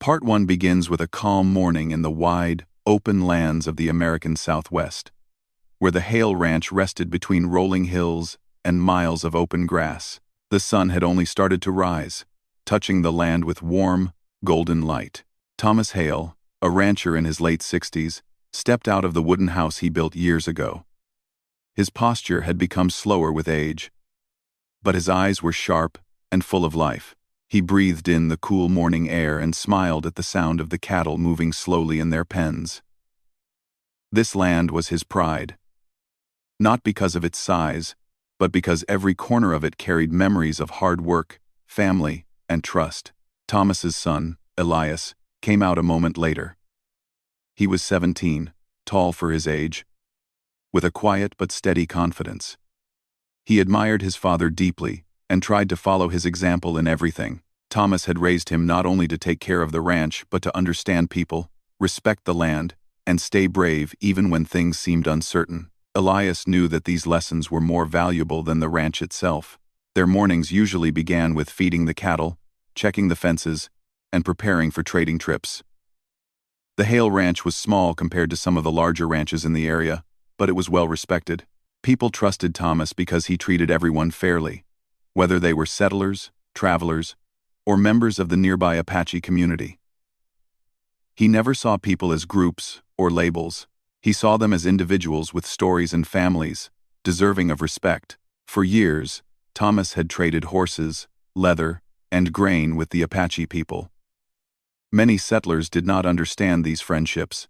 Part 1 begins with a calm morning in the wide, open lands of the American Southwest, where the Hale Ranch rested between rolling hills and miles of open grass. The sun had only started to rise, touching the land with warm, golden light. Thomas Hale, a rancher in his late 60s, stepped out of the wooden house he built years ago. His posture had become slower with age, but his eyes were sharp and full of life. He breathed in the cool morning air and smiled at the sound of the cattle moving slowly in their pens. This land was his pride, not because of its size, but because every corner of it carried memories of hard work, family, and trust. Thomas's son, Elias, came out a moment later. He was 17, tall for his age, with a quiet but steady confidence. He admired his father deeply and tried to follow his example in everything. Thomas had raised him not only to take care of the ranch, but to understand people, respect the land, and stay brave even when things seemed uncertain. Elias knew that these lessons were more valuable than the ranch itself. Their mornings usually began with feeding the cattle, checking the fences, and preparing for trading trips. The Hale Ranch was small compared to some of the larger ranches in the area, but it was well respected. People trusted Thomas because he treated everyone fairly, whether they were settlers, travelers, or members of the nearby Apache community. He never saw people as groups or labels. He saw them as individuals with stories and families, deserving of respect. For years, Thomas had traded horses, leather, and grain with the Apache people. Many settlers did not understand these friendships,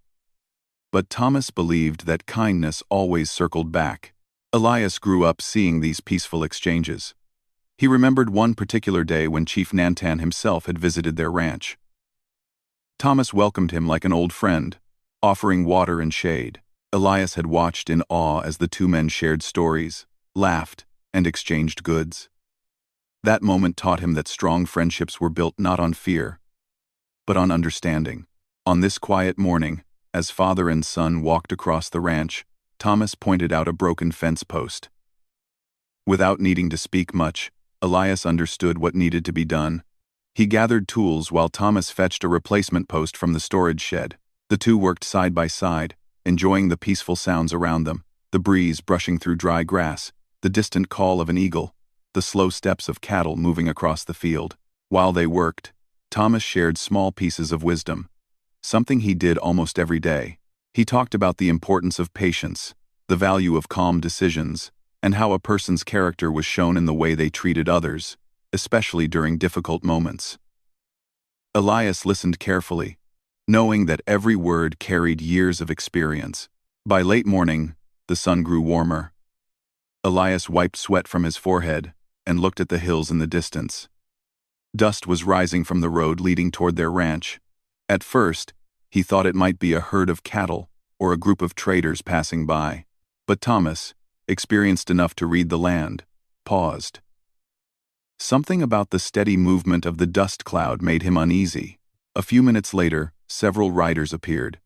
but Thomas believed that kindness always circled back. Elias grew up seeing these peaceful exchanges. He remembered one particular day when Chief Nantan himself had visited their ranch. Thomas welcomed him like an old friend, offering water and shade. Elias had watched in awe as the two men shared stories, laughed, and exchanged goods. That moment taught him that strong friendships were built not on fear, but on understanding. On this quiet morning, as father and son walked across the ranch, Thomas pointed out a broken fence post. Without needing to speak much, Elias understood what needed to be done. He gathered tools while Thomas fetched a replacement post from the storage shed. The two worked side by side, enjoying the peaceful sounds around them, the breeze brushing through dry grass, the distant call of an eagle, the slow steps of cattle moving across the field. While they worked, Thomas shared small pieces of wisdom, something he did almost every day. He talked about the importance of patience, the value of calm decisions, and how a person's character was shown in the way they treated others, especially during difficult moments. Elias listened carefully, knowing that every word carried years of experience. By late morning, the sun grew warmer. Elias wiped sweat from his forehead and looked at the hills in the distance. Dust was rising from the road leading toward their ranch. At first, he thought it might be a herd of cattle or a group of traders passing by. But Thomas, experienced enough to read the land, paused. Something about the steady movement of the dust cloud made him uneasy. A few minutes later, several riders appeared.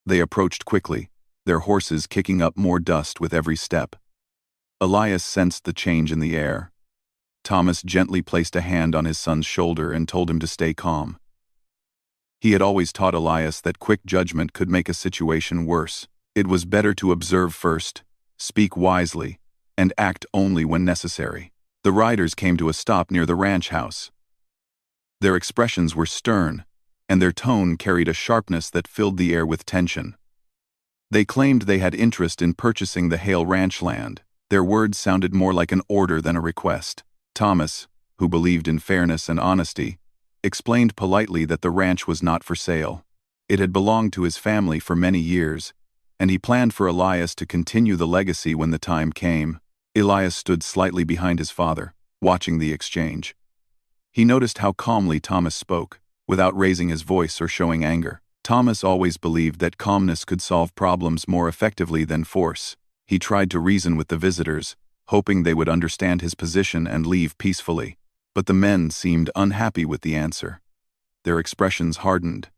They approached quickly, their horses kicking up more dust with every step. Elias sensed the change in the air. Thomas gently placed a hand on his son's shoulder and told him to stay calm. He had always taught Elias that quick judgment could make a situation worse. It was better to observe first, speak wisely, and act only when necessary. The riders came to a stop near the ranch house. Their expressions were stern, and their tone carried a sharpness that filled the air with tension. They claimed they had interest in purchasing the Hale Ranch land. Their words sounded more like an order than a request. Thomas, who believed in fairness and honesty, explained politely that the ranch was not for sale. It had belonged to his family for many years, and he planned for Elias to continue the legacy when the time came. Elias stood slightly behind his father, watching the exchange. He noticed how calmly Thomas spoke, without raising his voice or showing anger. Thomas always believed that calmness could solve problems more effectively than force. He tried to reason with the visitors, hoping they would understand his position and leave peacefully. But the men seemed unhappy with the answer. Their expressions hardened.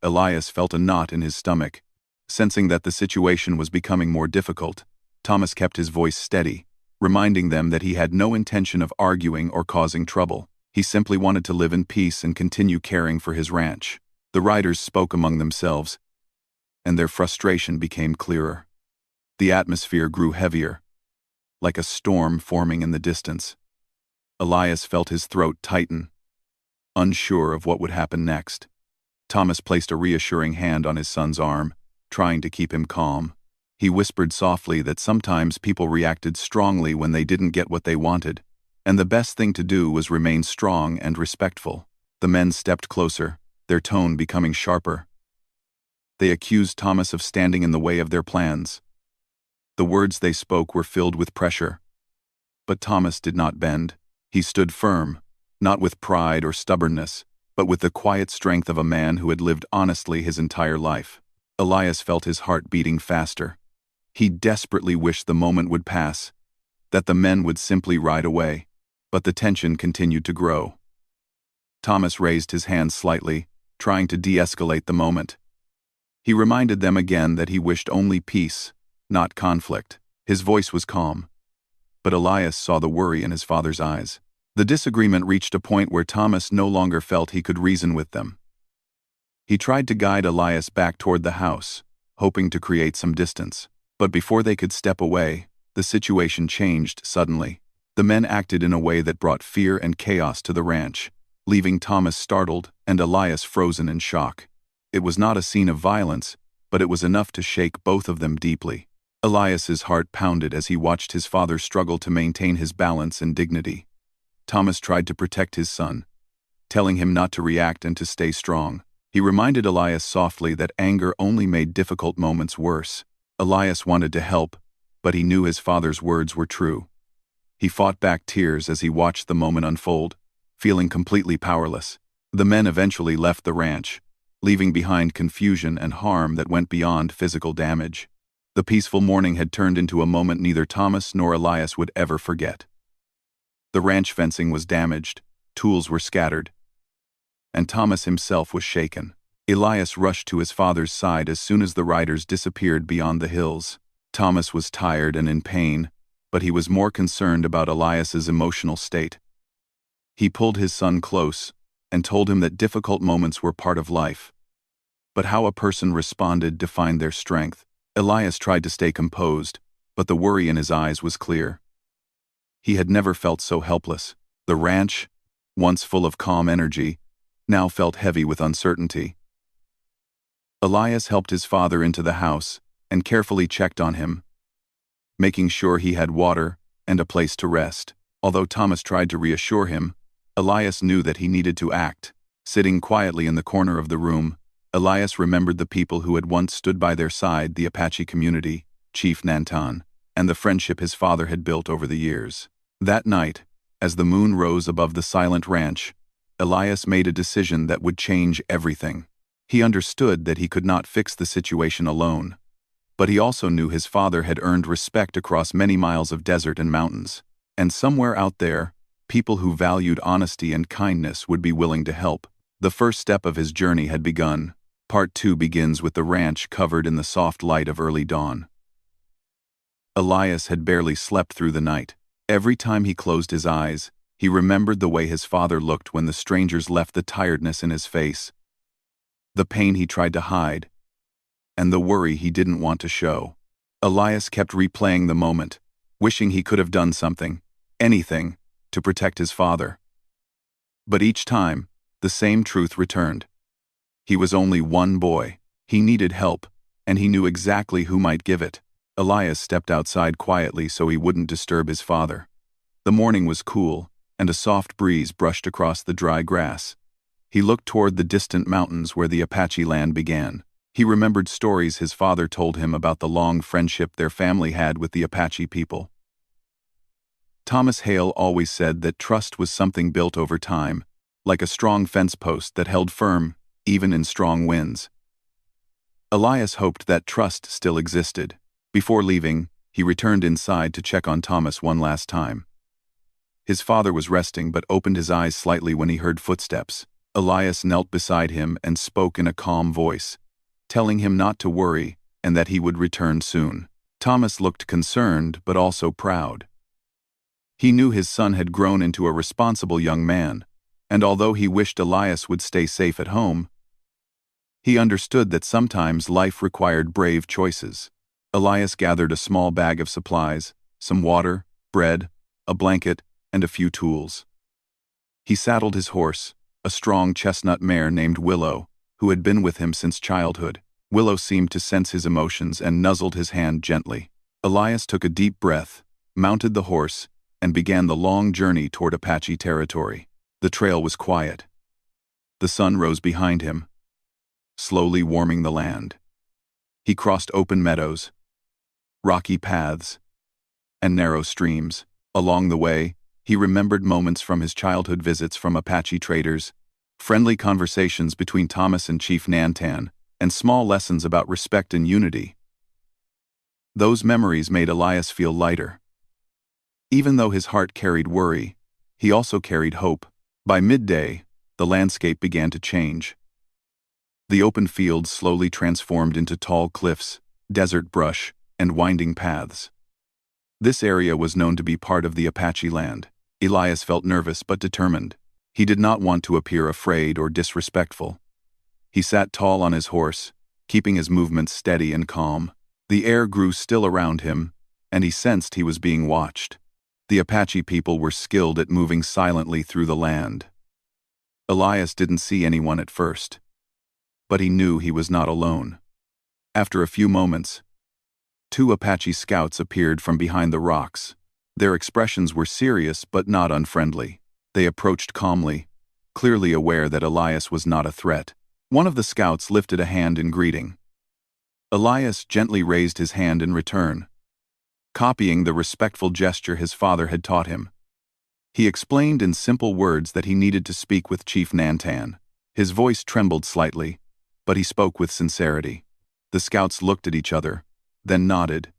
Elias felt a knot in his stomach. Sensing that the situation was becoming more difficult, Thomas kept his voice steady, reminding them that he had no intention of arguing or causing trouble. He simply wanted to live in peace and continue caring for his ranch. The riders spoke among themselves, and their frustration became clearer. The atmosphere grew heavier, like a storm forming in the distance. Elias felt his throat tighten, unsure of what would happen next. Thomas placed a reassuring hand on his son's arm, trying to keep him calm. He whispered softly that sometimes people reacted strongly when they didn't get what they wanted, and the best thing to do was remain strong and respectful. The men stepped closer, their tone becoming sharper. They accused Thomas of standing in the way of their plans. The words they spoke were filled with pressure. But Thomas did not bend. He stood firm, not with pride or stubbornness, but with the quiet strength of a man who had lived honestly his entire life. Elias felt his heart beating faster. He desperately wished the moment would pass, that the men would simply ride away, but the tension continued to grow. Thomas raised his hand slightly, trying to de-escalate the moment. He reminded them again that he wished only peace, not conflict. His voice was calm, but Elias saw the worry in his father's eyes. The disagreement reached a point where Thomas no longer felt he could reason with them. He tried to guide Elias back toward the house, hoping to create some distance. But before they could step away, the situation changed suddenly. The men acted in a way that brought fear and chaos to the ranch, leaving Thomas startled and Elias frozen in shock. It was not a scene of violence, but it was enough to shake both of them deeply. Elias's heart pounded as he watched his father struggle to maintain his balance and dignity. Thomas tried to protect his son, telling him not to react and to stay strong. He reminded Elias softly that anger only made difficult moments worse. Elias wanted to help, but he knew his father's words were true. He fought back tears as he watched the moment unfold, feeling completely powerless. The men eventually left the ranch, leaving behind confusion and harm that went beyond physical damage. The peaceful morning had turned into a moment neither Thomas nor Elias would ever forget. The ranch fencing was damaged, tools were scattered, and Thomas himself was shaken. Elias rushed to his father's side as soon as the riders disappeared beyond the hills. Thomas was tired and in pain, but he was more concerned about Elias's emotional state. He pulled his son close and told him that difficult moments were part of life. But how a person responded defined their strength. Elias tried to stay composed, but the worry in his eyes was clear. He had never felt so helpless. The ranch, once full of calm energy, now felt heavy with uncertainty. Elias helped his father into the house and carefully checked on him, making sure he had water and a place to rest. Although Thomas tried to reassure him, Elias knew that he needed to act. Sitting quietly in the corner of the room, Elias remembered the people who had once stood by their side, the Apache community, Chief Nantan, and the friendship his father had built over the years. That night, as the moon rose above the silent ranch, Elias made a decision that would change everything. He understood that he could not fix the situation alone, but he also knew his father had earned respect across many miles of desert and mountains, and somewhere out there, people who valued honesty and kindness would be willing to help. The first step of his journey had begun. Part 2 begins with the ranch covered in the soft light of early dawn. Elias had barely slept through the night. Every time he closed his eyes, he remembered the way his father looked when the strangers left, the tiredness in his face, the pain he tried to hide, and the worry he didn't want to show. Elias kept replaying the moment, wishing he could have done something, anything, to protect his father. But each time, the same truth returned. He was only one boy. He needed help, and he knew exactly who might give it. Elias stepped outside quietly so he wouldn't disturb his father. The morning was cool, and a soft breeze brushed across the dry grass. He looked toward the distant mountains where the Apache land began. He remembered stories his father told him about the long friendship their family had with the Apache people. Thomas Hale always said that trust was something built over time, like a strong fence post that held firm, even in strong winds. Elias hoped that trust still existed. Before leaving, he returned inside to check on Thomas one last time. His father was resting but opened his eyes slightly when he heard footsteps. Elias knelt beside him and spoke in a calm voice, telling him not to worry and that he would return soon. Thomas looked concerned but also proud. He knew his son had grown into a responsible young man, And although he wished Elias would stay safe at home, he understood that sometimes life required brave choices. Elias gathered a small bag of supplies, some water, bread, a blanket, and a few tools. He saddled his horse, a strong chestnut mare named Willow, who had been with him since childhood. Willow seemed to sense his emotions and nuzzled his hand gently. Elias took a deep breath, mounted the horse, and began the long journey toward Apache territory. The trail was quiet. The sun rose behind him, slowly warming the land. He crossed open meadows, rocky paths, and narrow streams. Along the way, he remembered moments from his childhood visits from Apache traders, friendly conversations between Thomas and Chief Nantan, and small lessons about respect and unity. Those memories made Elias feel lighter. Even though his heart carried worry, he also carried hope. By midday, the landscape began to change. The open fields slowly transformed into tall cliffs, desert brush, and winding paths. This area was known to be part of the Apache land. Elias felt nervous but determined. He did not want to appear afraid or disrespectful. He sat tall on his horse, keeping his movements steady and calm. The air grew still around him, and he sensed he was being watched. The Apache people were skilled at moving silently through the land. Elias didn't see anyone at first, but he knew he was not alone. After a few moments, 2 Apache scouts appeared from behind the rocks. Their expressions were serious but not unfriendly. They approached calmly, clearly aware that Elias was not a threat. One of the scouts lifted a hand in greeting. Elias gently raised his hand in return, copying the respectful gesture his father had taught him. He explained in simple words that he needed to speak with Chief Nantan. His voice trembled slightly, but he spoke with sincerity. The scouts looked at each other, then nodded.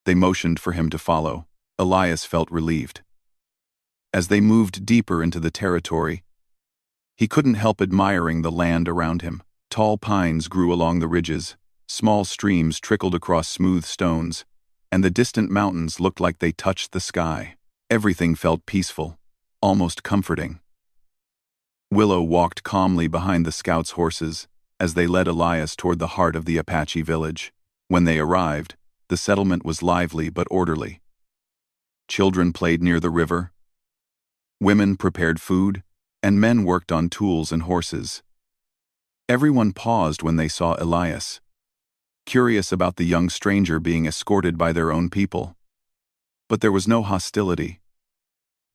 They motioned for him to follow. Elias felt relieved. As they moved deeper into the territory, he couldn't help admiring the land around him. Tall pines grew along the ridges, small streams trickled across smooth stones, and the distant mountains looked like they touched the sky. Everything felt peaceful, almost comforting. Willow walked calmly behind the scouts' horses as they led Elias toward the heart of the Apache village. When they arrived, the settlement was lively but orderly. Children played near the river, women prepared food, and men worked on tools and horses. Everyone paused when they saw Elias, curious about the young stranger being escorted by their own people. But there was no hostility,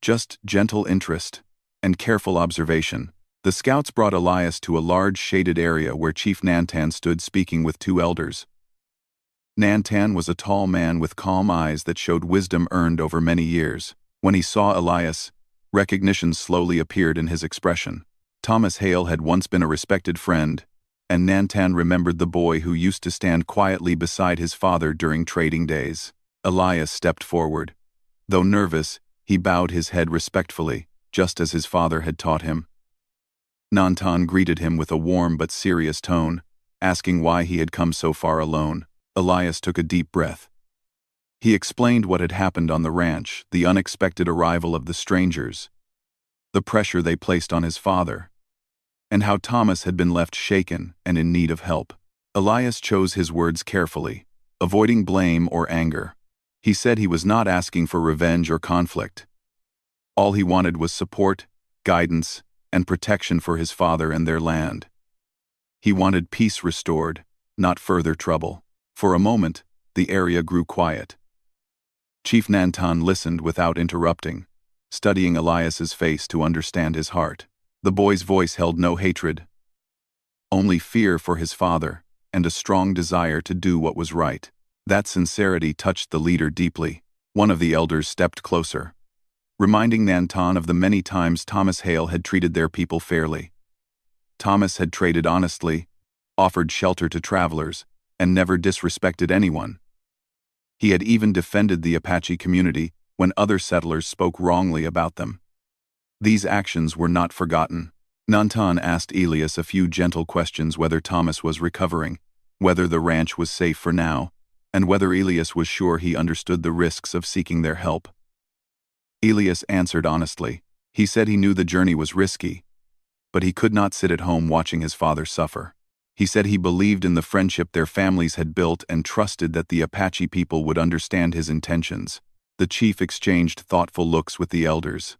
just gentle interest and careful observation. The scouts brought Elias to a large shaded area where Chief Nantan stood speaking with 2 elders. Nantan was a tall man with calm eyes that showed wisdom earned over many years. When he saw Elias, recognition slowly appeared in his expression. Thomas Hale had once been a respected friend, and Nantan remembered the boy who used to stand quietly beside his father during trading days. Elias stepped forward. Though nervous, he bowed his head respectfully, just as his father had taught him. Nantan greeted him with a warm but serious tone, asking why he had come so far alone. Elias took a deep breath. He explained what had happened on the ranch, the unexpected arrival of the strangers, the pressure they placed on his father, and how Thomas had been left shaken and in need of help. Elias chose his words carefully, avoiding blame or anger. He said he was not asking for revenge or conflict. All he wanted was support, guidance, and protection for his father and their land. He wanted peace restored, not further trouble. For a moment, the area grew quiet. Chief Nantan listened without interrupting, studying Elias's face to understand his heart. The boy's voice held no hatred, only fear for his father and a strong desire to do what was right. That sincerity touched the leader deeply. One of the elders stepped closer, reminding Nantan of the many times Thomas Hale had treated their people fairly. Thomas had traded honestly, offered shelter to travelers, and never disrespected anyone. He had even defended the Apache community when other settlers spoke wrongly about them. These actions were not forgotten. Nantan asked Elias a few gentle questions: whether Thomas was recovering, whether the ranch was safe for now, and whether Elias was sure he understood the risks of seeking their help. Elias answered honestly. He said he knew the journey was risky, but he could not sit at home watching his father suffer. He said he believed in the friendship their families had built and trusted that the Apache people would understand his intentions. The chief exchanged thoughtful looks with the elders.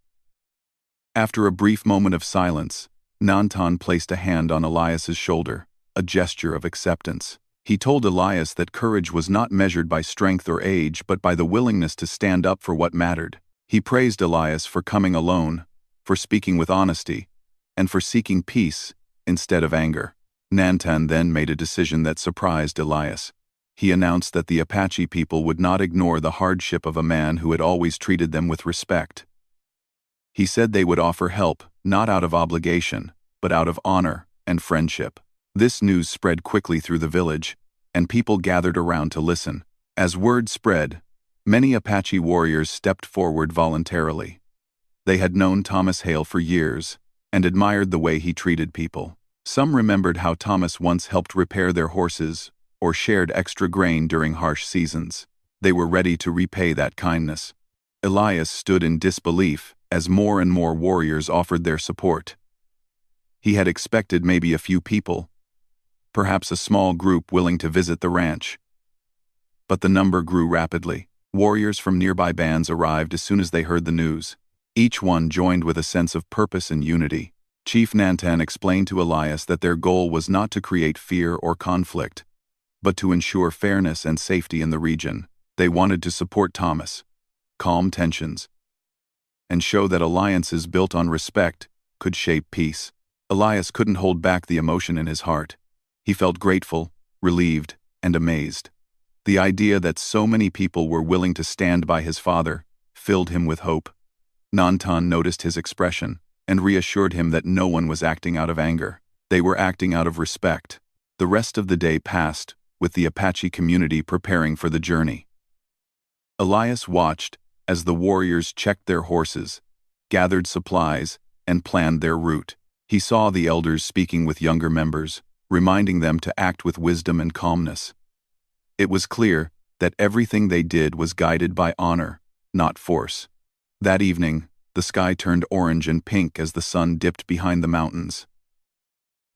After a brief moment of silence, Nantan placed a hand on Elias's shoulder, a gesture of acceptance. He told Elias that courage was not measured by strength or age but by the willingness to stand up for what mattered. He praised Elias for coming alone, for speaking with honesty, and for seeking peace instead of anger. Nantan then made a decision that surprised Elias. He announced that the Apache people would not ignore the hardship of a man who had always treated them with respect. He said they would offer help, not out of obligation, but out of honor and friendship. This news spread quickly through the village, and people gathered around to listen. As word spread, many Apache warriors stepped forward voluntarily. They had known Thomas Hale for years and admired the way he treated people. Some remembered how Thomas once helped repair their horses or shared extra grain during harsh seasons. They were ready to repay that kindness. Elias stood in disbelief as more and more warriors offered their support. He had expected maybe a few people, perhaps a small group willing to visit the ranch. But the number grew rapidly. Warriors from nearby bands arrived as soon as they heard the news. Each one joined with a sense of purpose and unity. Chief Nantan explained to Elias that their goal was not to create fear or conflict, but to ensure fairness and safety in the region. They wanted to support Thomas, calm tensions, and show that alliances built on respect could shape peace. Elias couldn't hold back the emotion in his heart. He felt grateful, relieved, and amazed. The idea that so many people were willing to stand by his father filled him with hope. Nantan noticed his expression and reassured him that no one was acting out of anger. They were acting out of respect. The rest of the day passed, with the Apache community preparing for the journey. Elias watched as the warriors checked their horses, gathered supplies, and planned their route. He saw the elders speaking with younger members, reminding them to act with wisdom and calmness. It was clear that everything they did was guided by honor, not force. That evening, the sky turned orange and pink as the sun dipped behind the mountains.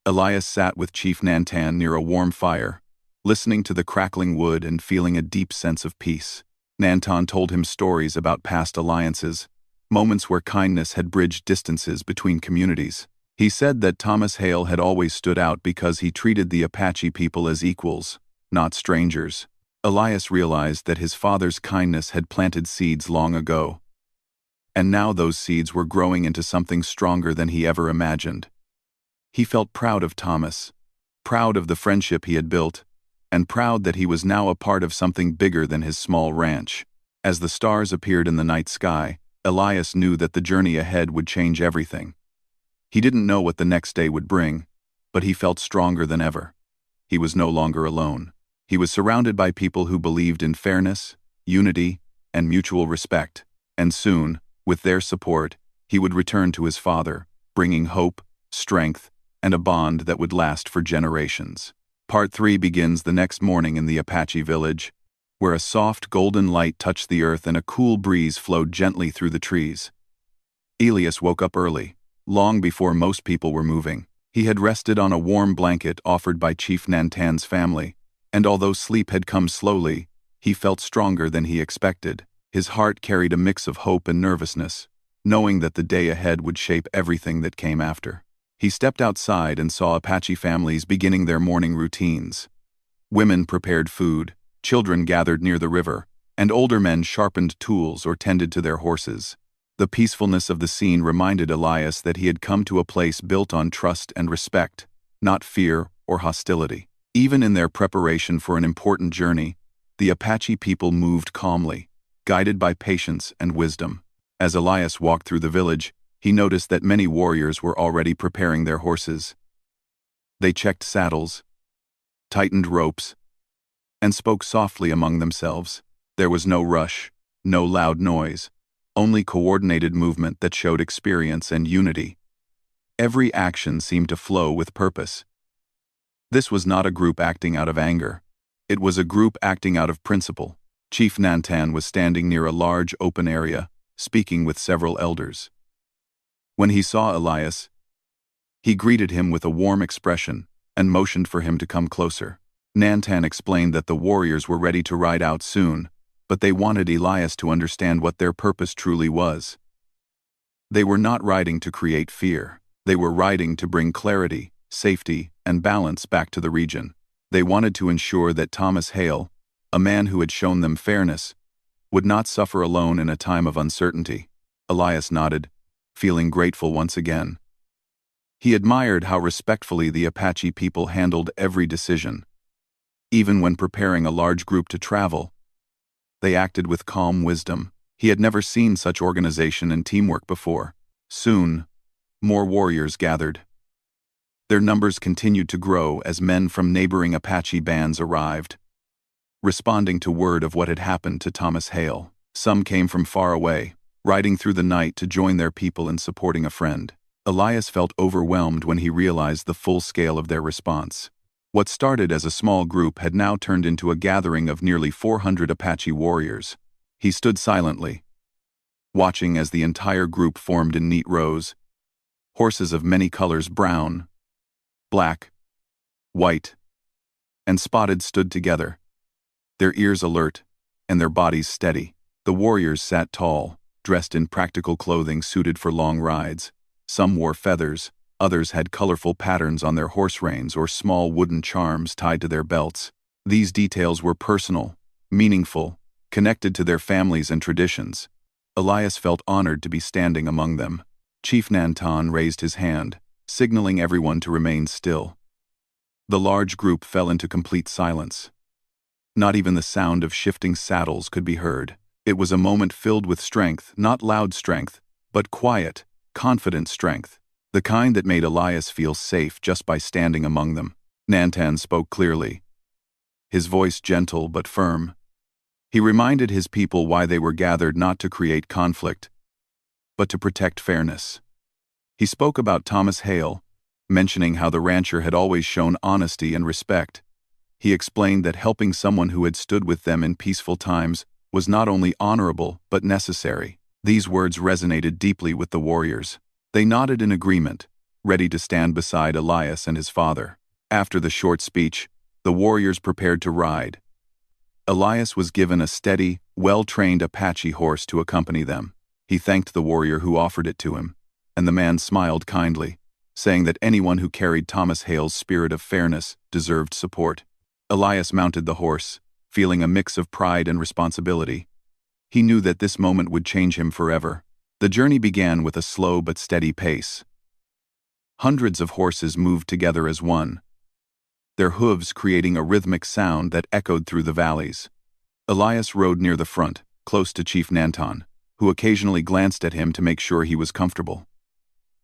Elias sat with Chief Nantan near a warm fire, listening to the crackling wood and feeling a deep sense of peace. Nantan told him stories about past alliances, moments where kindness had bridged distances between communities. He said that Thomas Hale had always stood out because he treated the Apache people as equals, not strangers. Elias realized that his father's kindness had planted seeds long ago, and now those seeds were growing into something stronger than he ever imagined. He felt proud of Thomas, proud of the friendship he had built, and proud that he was now a part of something bigger than his small ranch. As the stars appeared in the night sky, Elias knew that the journey ahead would change everything. He didn't know what the next day would bring, but he felt stronger than ever. He was no longer alone. He was surrounded by people who believed in fairness, unity, and mutual respect, and soon, with their support, he would return to his father, bringing hope, strength, and a bond that would last for generations. Part 3 begins the next morning in the Apache village, where a soft golden light touched the earth and a cool breeze flowed gently through the trees. Elias woke up early, long before most people were moving. He had rested on a warm blanket offered by Chief Nantan's family, and although sleep had come slowly, he felt stronger than he expected. His heart carried a mix of hope and nervousness, knowing that the day ahead would shape everything that came after. He stepped outside and saw Apache families beginning their morning routines. Women prepared food, children gathered near the river, and older men sharpened tools or tended to their horses. The peacefulness of the scene reminded Elias that he had come to a place built on trust and respect, not fear or hostility. Even in their preparation for an important journey, the Apache people moved calmly, guided by patience and wisdom. As Elias walked through the village, he noticed that many warriors were already preparing their horses. They checked saddles, tightened ropes, and spoke softly among themselves. There was no rush, no loud noise, only coordinated movement that showed experience and unity. Every action seemed to flow with purpose. This was not a group acting out of anger. It was a group acting out of principle. Chief Nantan was standing near a large open area, speaking with several elders. When he saw Elias, he greeted him with a warm expression and motioned for him to come closer. Nantan explained that the warriors were ready to ride out soon, but they wanted Elias to understand what their purpose truly was. They were not riding to create fear. They were riding to bring clarity, safety, and balance back to the region. They wanted to ensure that Thomas Hale, a man who had shown them fairness, would not suffer alone in a time of uncertainty. Elias nodded, feeling grateful once again. He admired how respectfully the Apache people handled every decision. Even when preparing a large group to travel, they acted with calm wisdom. He had never seen such organization and teamwork before. Soon, more warriors gathered. Their numbers continued to grow as men from neighboring Apache bands arrived, responding to word of what had happened to Thomas Hale. Some came from far away, riding through the night to join their people in supporting a friend. Elias felt overwhelmed when he realized the full scale of their response. What started as a small group had now turned into a gathering of nearly 400 Apache warriors. He stood silently, watching as the entire group formed in neat rows. Horses of many colors, brown, black, white, and spotted, stood together, their ears alert and their bodies steady. The warriors sat tall, dressed in practical clothing suited for long rides. Some wore feathers, others had colorful patterns on their horse reins or small wooden charms tied to their belts. These details were personal, meaningful, connected to their families and traditions. Elias felt honored to be standing among them. Chief Nantan raised his hand, signaling everyone to remain still. The large group fell into complete silence. Not even the sound of shifting saddles could be heard. It was a moment filled with strength, not loud strength, but quiet, confident strength. The kind that made Elias feel safe just by standing among them. Nantan spoke clearly, his voice gentle but firm. He reminded his people why they were gathered, not to create conflict, but to protect fairness. He spoke about Thomas Hale, mentioning how the rancher had always shown honesty and respect. He explained that helping someone who had stood with them in peaceful times was not only honorable but necessary. These words resonated deeply with the warriors. They nodded in agreement, ready to stand beside Elias and his father. After the short speech, the warriors prepared to ride. Elias was given a steady, well-trained Apache horse to accompany them. He thanked the warrior who offered it to him, and the man smiled kindly, saying that anyone who carried Thomas Hale's spirit of fairness deserved support. Elias mounted the horse, feeling a mix of pride and responsibility. He knew that this moment would change him forever. The journey began with a slow but steady pace. Hundreds of horses moved together as one, their hooves creating a rhythmic sound that echoed through the valleys. Elias rode near the front, close to Chief Nantan, who occasionally glanced at him to make sure he was comfortable.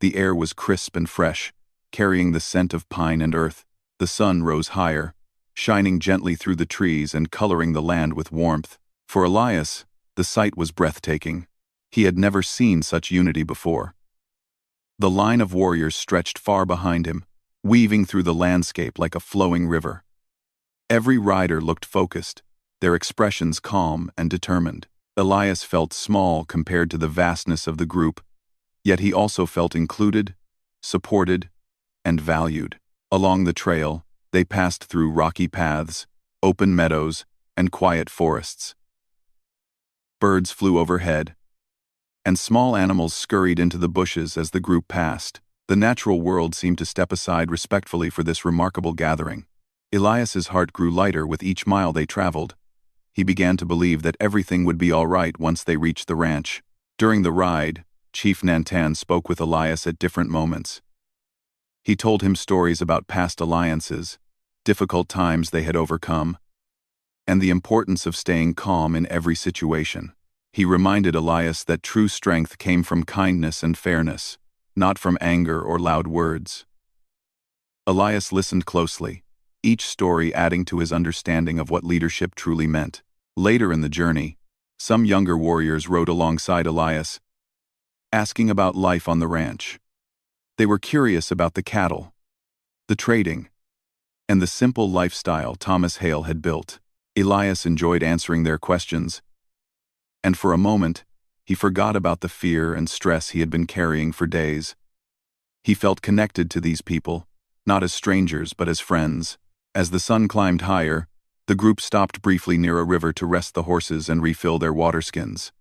The air was crisp and fresh, carrying the scent of pine and earth. The sun rose higher, shining gently through the trees and coloring the land with warmth. For Elias, the sight was breathtaking. He had never seen such unity before. The line of warriors stretched far behind him, weaving through the landscape like a flowing river. Every rider looked focused, their expressions calm and determined. Elias felt small compared to the vastness of the group, yet he also felt included, supported, and valued. Along the trail, they passed through rocky paths, open meadows, and quiet forests. Birds flew overhead, and small animals scurried into the bushes as the group passed. The natural world seemed to step aside respectfully for this remarkable gathering. Elias's heart grew lighter with each mile they traveled. He began to believe that everything would be all right once they reached the ranch. During the ride, Chief Nantan spoke with Elias at different moments. He told him stories about past alliances, difficult times they had overcome, and the importance of staying calm in every situation. He reminded Elias that true strength came from kindness and fairness, not from anger or loud words. Elias listened closely, each story adding to his understanding of what leadership truly meant. Later in the journey, some younger warriors rode alongside Elias, asking about life on the ranch. They were curious about the cattle, the trading, and the simple lifestyle Thomas Hale had built. Elias enjoyed answering their questions, and for a moment, He forgot about the fear and stress he had been carrying for days. He felt connected to these people, not as strangers but as friends. As the sun climbed higher, the group stopped briefly near a river to rest the horses and refill their waterskins.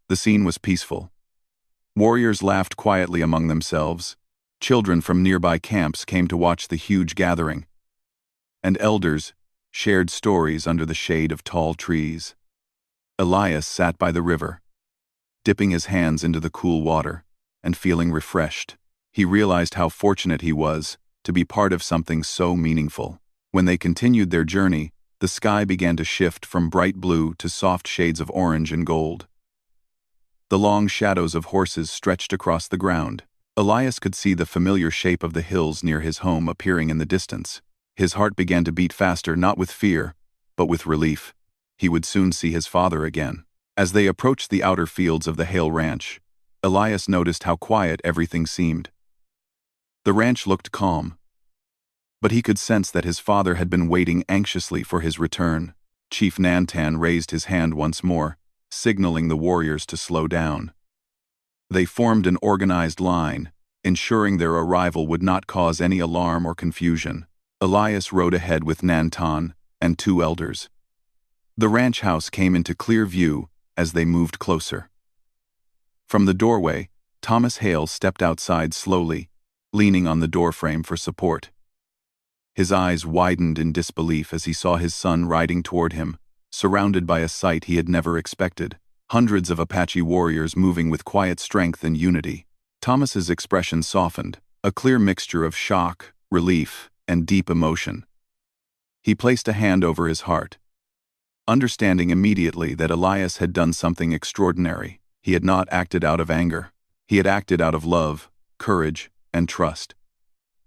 The scene was peaceful. Warriors laughed quietly among themselves. Children from nearby camps came to watch the huge gathering, and elders shared stories under the shade of tall trees. Elias sat by the river, dipping his hands into the cool water and feeling refreshed. He realized how fortunate he was to be part of something so meaningful. When they continued their journey, the sky began to shift from bright blue to soft shades of orange and gold. The long shadows of horses stretched across the ground. Elias could see the familiar shape of the hills near his home appearing in the distance. His heart began to beat faster, not with fear, but with relief. He would soon see his father again. As they approached the outer fields of the Hale Ranch, Elias noticed how quiet everything seemed. The ranch looked calm, but he could sense that his father had been waiting anxiously for his return. Chief Nantan raised his hand once more, signaling the warriors to slow down. They formed an organized line, ensuring their arrival would not cause any alarm or confusion. Elias rode ahead with Nantan and two elders. The ranch house came into clear view as they moved closer. From the doorway, Thomas Hale stepped outside slowly, leaning on the doorframe for support. His eyes widened in disbelief as he saw his son riding toward him, surrounded by a sight he had never expected. Hundreds of Apache warriors moving with quiet strength and unity. Thomas's expression softened, a clear mixture of shock, relief, and deep emotion. He placed a hand over his heart, understanding immediately that Elias had done something extraordinary. He had not acted out of anger. He had acted out of love, courage, and trust.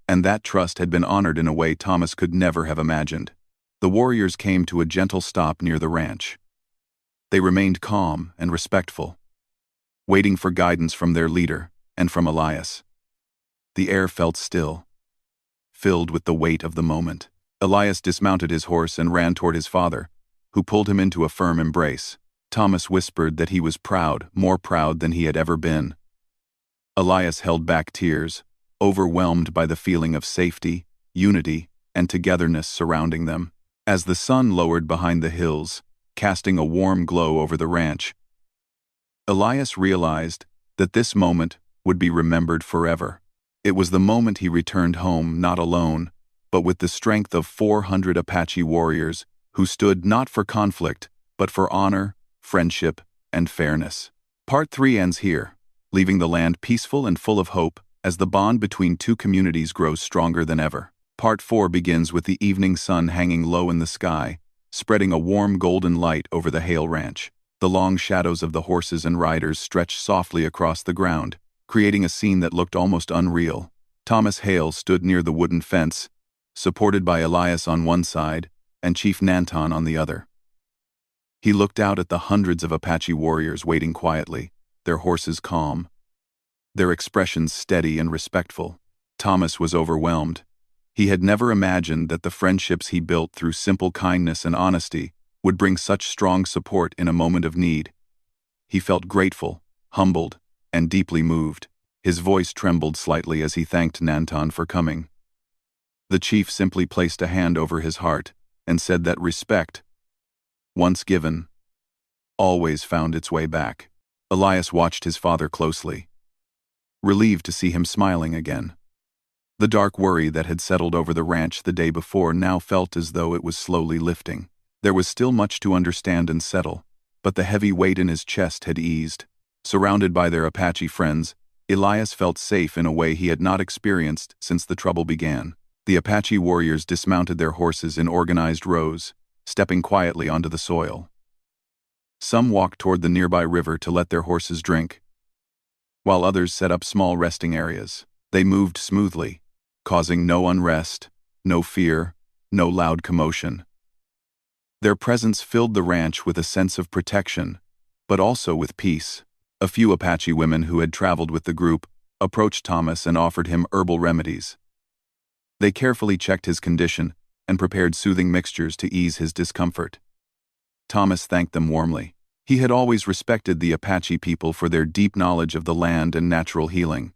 And that trust had been honored in a way Thomas could never have imagined. The warriors came to a gentle stop near the ranch. They remained calm and respectful, waiting for guidance from their leader and from Elias. The air felt still, filled with the weight of the moment. Elias dismounted his horse and ran toward his father, who pulled him into a firm embrace. Thomas whispered that he was proud, more proud than he had ever been. Elias held back tears, overwhelmed by the feeling of safety, unity, and togetherness surrounding them. As the sun lowered behind the hills, casting a warm glow over the ranch, Elias realized that this moment would be remembered forever. It was the moment he returned home not alone, but with the strength of 400 Apache warriors who stood not for conflict, but for honor, friendship, and fairness. Part 3 ends here, leaving the land peaceful and full of hope as the bond between two communities grows stronger than ever. Part 4 begins with the evening sun hanging low in the sky, spreading a warm golden light over the Hale Ranch. The long shadows of the horses and riders stretched softly across the ground, creating a scene that looked almost unreal. Thomas Hale stood near the wooden fence, supported by Elias on one side and Chief Nantan on the other. He looked out at the hundreds of Apache warriors waiting quietly, their horses calm, their expressions steady and respectful. Thomas was overwhelmed. He had never imagined that the friendships he built through simple kindness and honesty would bring such strong support in a moment of need. He felt grateful, humbled, and deeply moved. His voice trembled slightly as he thanked Nantan for coming. The chief simply placed a hand over his heart and said that respect, once given, always found its way back. Elias watched his father closely, relieved to see him smiling again. The dark worry that had settled over the ranch the day before now felt as though it was slowly lifting. There was still much to understand and settle, but the heavy weight in his chest had eased. Surrounded by their Apache friends, Elias felt safe in a way he had not experienced since the trouble began. The Apache warriors dismounted their horses in organized rows, stepping quietly onto the soil. Some walked toward the nearby river to let their horses drink, while others set up small resting areas. They moved smoothly, causing no unrest, no fear, no loud commotion. Their presence filled the ranch with a sense of protection, but also with peace. A few Apache women who had traveled with the group approached Thomas and offered him herbal remedies. They carefully checked his condition and prepared soothing mixtures to ease his discomfort. Thomas thanked them warmly. He had always respected the Apache people for their deep knowledge of the land and natural healing.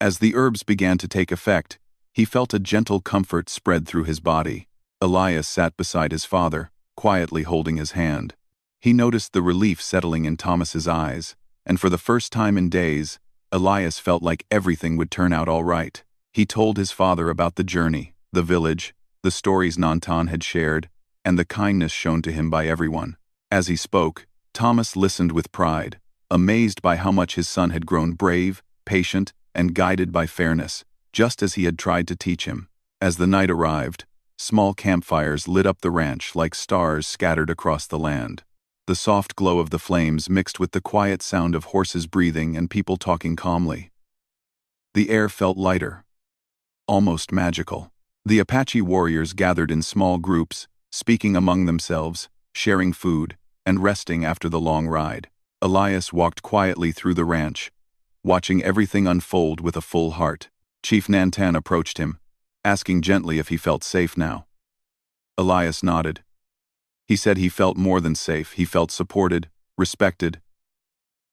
As the herbs began to take effect, he felt a gentle comfort spread through his body. Elias sat beside his father, quietly holding his hand. He noticed the relief settling in Thomas's eyes, and for the first time in days, Elias felt like everything would turn out all right. He told his father about the journey, the village, the stories Nantan had shared, and the kindness shown to him by everyone. As he spoke, Thomas listened with pride, amazed by how much his son had grown brave, patient, and guided by fairness, just as he had tried to teach him. As the night arrived, small campfires lit up the ranch like stars scattered across the land. The soft glow of the flames mixed with the quiet sound of horses breathing and people talking calmly. The air felt lighter, almost magical. The Apache warriors gathered in small groups, speaking among themselves, sharing food, and resting after the long ride. Elias walked quietly through the ranch, watching everything unfold with a full heart. Chief Nantan approached him, asking gently if he felt safe now. Elias nodded. He said he felt more than safe. He felt supported, respected,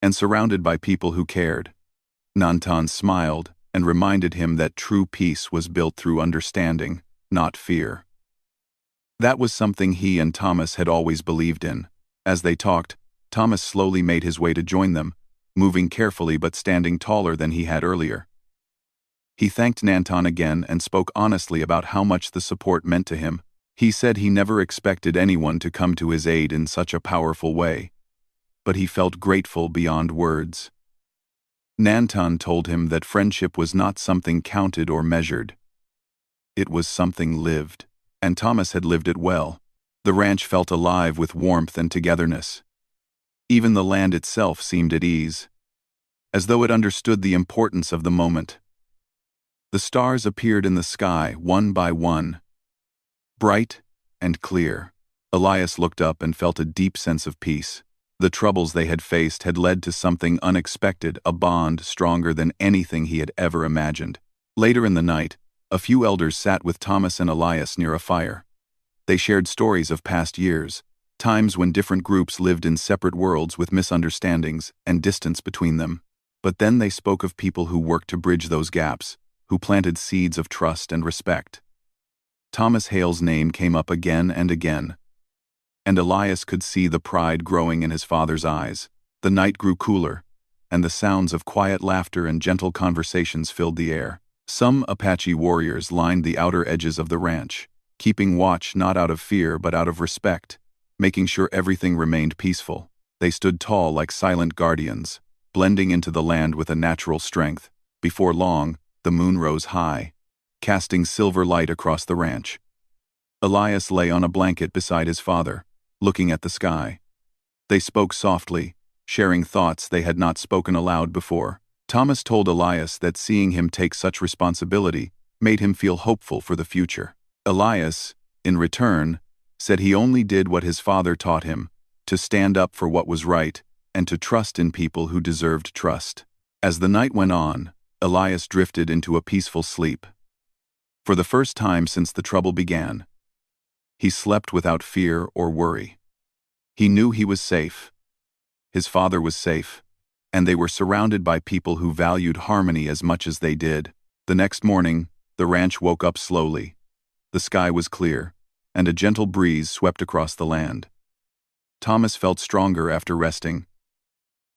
and surrounded by people who cared. Nantan smiled and reminded him that true peace was built through understanding, not fear. That was something he and Thomas had always believed in. As they talked, Thomas slowly made his way to join them, moving carefully but standing taller than he had earlier. He thanked Nantan again and spoke honestly about how much the support meant to him. He said he never expected anyone to come to his aid in such a powerful way, but he felt grateful beyond words. Nantan told him that friendship was not something counted or measured. It was something lived, and Thomas had lived it well. The ranch felt alive with warmth and togetherness. Even the land itself seemed at ease, as though it understood the importance of the moment. The stars appeared in the sky one by one, bright and clear. Elias looked up and felt a deep sense of peace. The troubles they had faced had led to something unexpected, a bond stronger than anything he had ever imagined. Later in the night, a few elders sat with Thomas and Elias near a fire. They shared stories of past years, times when different groups lived in separate worlds with misunderstandings and distance between them. But then they spoke of people who worked to bridge those gaps, who planted seeds of trust and respect. Thomas Hale's name came up again and again, and Elias could see the pride growing in his father's eyes. The night grew cooler, and the sounds of quiet laughter and gentle conversations filled the air. Some Apache warriors lined the outer edges of the ranch, keeping watch not out of fear but out of respect, making sure everything remained peaceful. They stood tall like silent guardians, blending into the land with a natural strength. Before long, the moon rose high, casting silver light across the ranch. Elias lay on a blanket beside his father, looking at the sky. They spoke softly, sharing thoughts they had not spoken aloud before. Thomas told Elias that seeing him take such responsibility made him feel hopeful for the future. Elias, in return, said he only did what his father taught him, to stand up for what was right and to trust in people who deserved trust. As the night went on, Elias drifted into a peaceful sleep. For the first time since the trouble began, he slept without fear or worry. He knew he was safe. His father was safe, and they were surrounded by people who valued harmony as much as they did. The next morning, the ranch woke up slowly. The sky was clear, and a gentle breeze swept across the land. Thomas felt stronger after resting,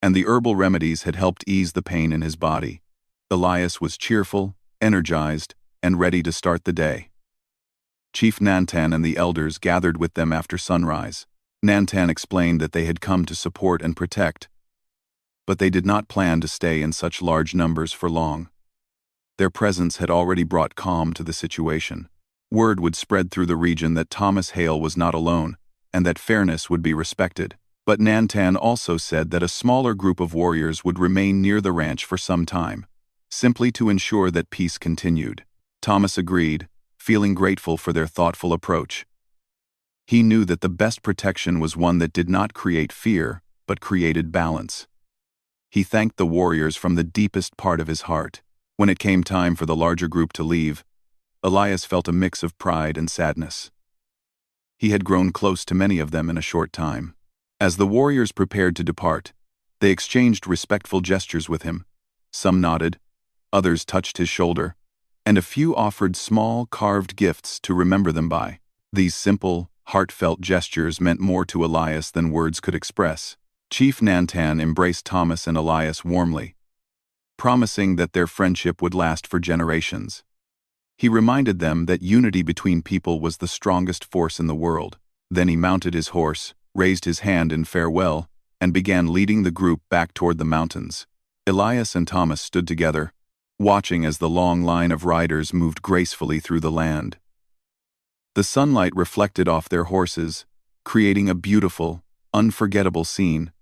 and the herbal remedies had helped ease the pain in his body. Elias was cheerful, energized, and ready to start the day. Chief Nantan and the elders gathered with them after sunrise. Nantan explained that they had come to support and protect, but they did not plan to stay in such large numbers for long. Their presence had already brought calm to the situation. Word would spread through the region that Thomas Hale was not alone, and that fairness would be respected. But Nantan also said that a smaller group of warriors would remain near the ranch for some time, simply to ensure that peace continued. Thomas agreed, feeling grateful for their thoughtful approach. He knew that the best protection was one that did not create fear, but created balance. He thanked the warriors from the deepest part of his heart. When it came time for the larger group to leave, Elias felt a mix of pride and sadness. He had grown close to many of them in a short time. As the warriors prepared to depart, they exchanged respectful gestures with him. Some nodded, others touched his shoulder, and a few offered small, carved gifts to remember them by. These simple, heartfelt gestures meant more to Elias than words could express. Chief Nantan embraced Thomas and Elias warmly, promising that their friendship would last for generations. He reminded them that unity between people was the strongest force in the world. Then he mounted his horse, raised his hand in farewell, and began leading the group back toward the mountains. Elias and Thomas stood together, watching as the long line of riders moved gracefully through the land. The sunlight reflected off their horses, creating a beautiful, unforgettable scene.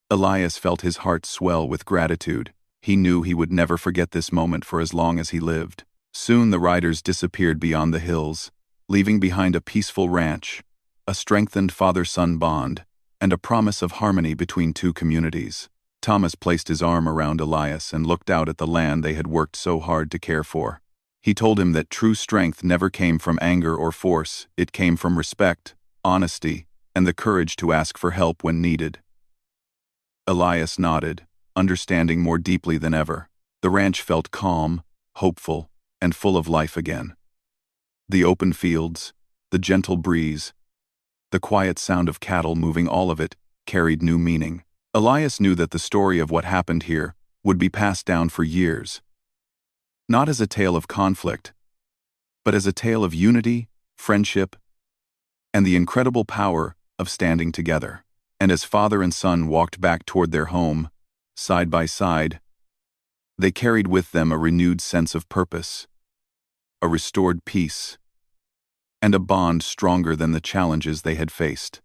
Elias felt his heart swell with gratitude. He knew he would never forget this moment for as long as he lived. Soon the riders disappeared beyond the hills, leaving behind a peaceful ranch, a strengthened father-son bond, and a promise of harmony between two communities. Thomas placed his arm around Elias and looked out at the land they had worked so hard to care for. He told him that true strength never came from anger or force. It came from respect, honesty, and the courage to ask for help when needed. Elias nodded, understanding more deeply than ever. The ranch felt calm, hopeful, and full of life again. The open fields, the gentle breeze, the quiet sound of cattle moving, all of it carried new meaning. Elias knew that the story of what happened here would be passed down for years, not as a tale of conflict, but as a tale of unity, friendship, and the incredible power of standing together. And as father and son walked back toward their home, side by side, they carried with them a renewed sense of purpose, a restored peace, and a bond stronger than the challenges they had faced.